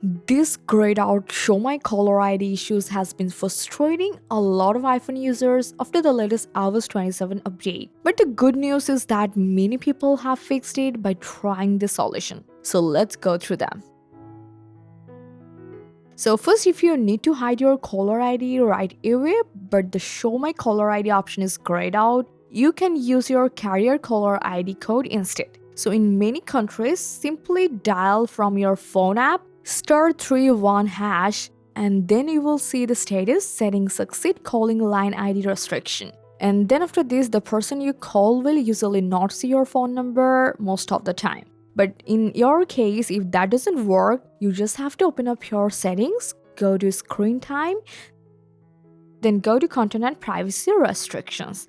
This grayed out show my caller ID issues has been frustrating a lot of iPhone users after the latest iOS 27 update. But the good news is that many people have fixed it by trying this solution. So let's go through them. So first, if you need to hide your caller ID right away, but the show my caller ID option is grayed out, you can use your carrier caller ID code instead. So in many countries, simply dial from your phone app *31# and then you will see the status setting succeed calling line ID restriction. And then after this, the person you call will usually not see your phone number most of the time. But in your case, if that doesn't work, you just have to open up your settings, go to screen time, then go to content and privacy restrictions.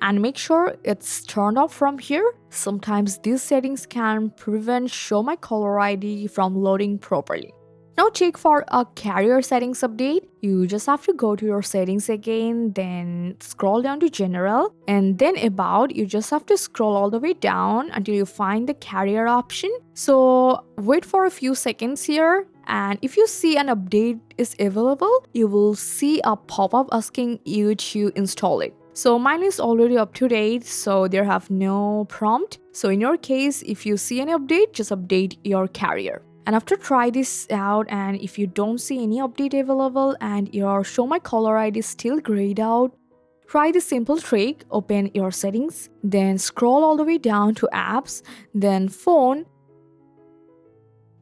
And make sure it's turned off from here. Sometimes these settings can prevent show my caller ID from loading properly. Now check for a carrier settings update. You just have to go to your settings again, then scroll down to general, and then about. You just have to scroll all the way down until you find the carrier option. So wait for a few seconds here, and if you see an update is available, you will see a pop-up asking you to install it. So mine is already up to date, so there have no prompt. So in your case, if you see any update, just update your carrier. And after try this out, and if you don't see any update available and your show my caller ID is still grayed out, try this simple trick. Open your settings, then scroll all the way down to apps, then phone.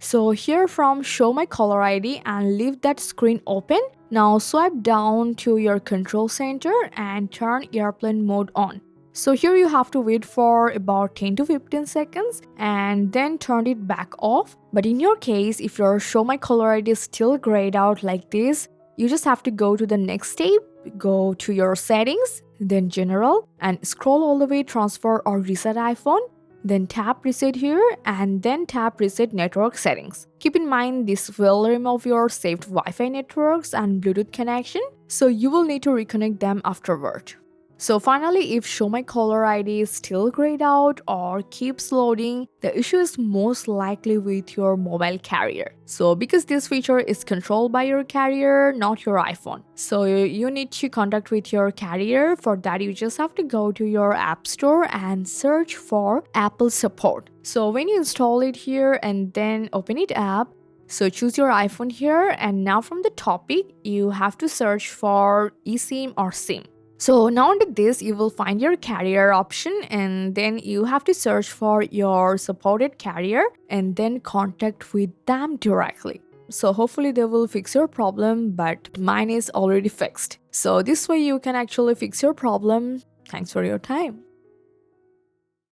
So here from show my caller ID and leave that screen open. Now swipe down to your control center and turn airplane mode on. So here you have to wait for about 10 to 15 seconds and then turn it back off. But in your case, if your show my caller ID is still grayed out like this, you just have to go to the next step, go to your settings, then general, and scroll all the way transfer or reset iPhone. Then tap reset here and then tap reset network settings. Keep in mind this will remove your saved Wi-Fi networks and Bluetooth connection, so you will need to reconnect them afterward. So finally, if show my caller ID is still grayed out or keeps loading, the issue is most likely with your mobile carrier. So because this feature is controlled by your carrier, not your iPhone. So you need to contact with your carrier. For that, you just have to go to your app store and search for Apple support. So when you install it here and then open it up, so choose your iPhone here, and now from the topic, you have to search for eSIM or SIM. So now under this, you will find your carrier option, and then you have to search for your supported carrier and then contact with them directly. So hopefully they will fix your problem, but mine is already fixed. So this way you can actually fix your problem. Thanks for your time.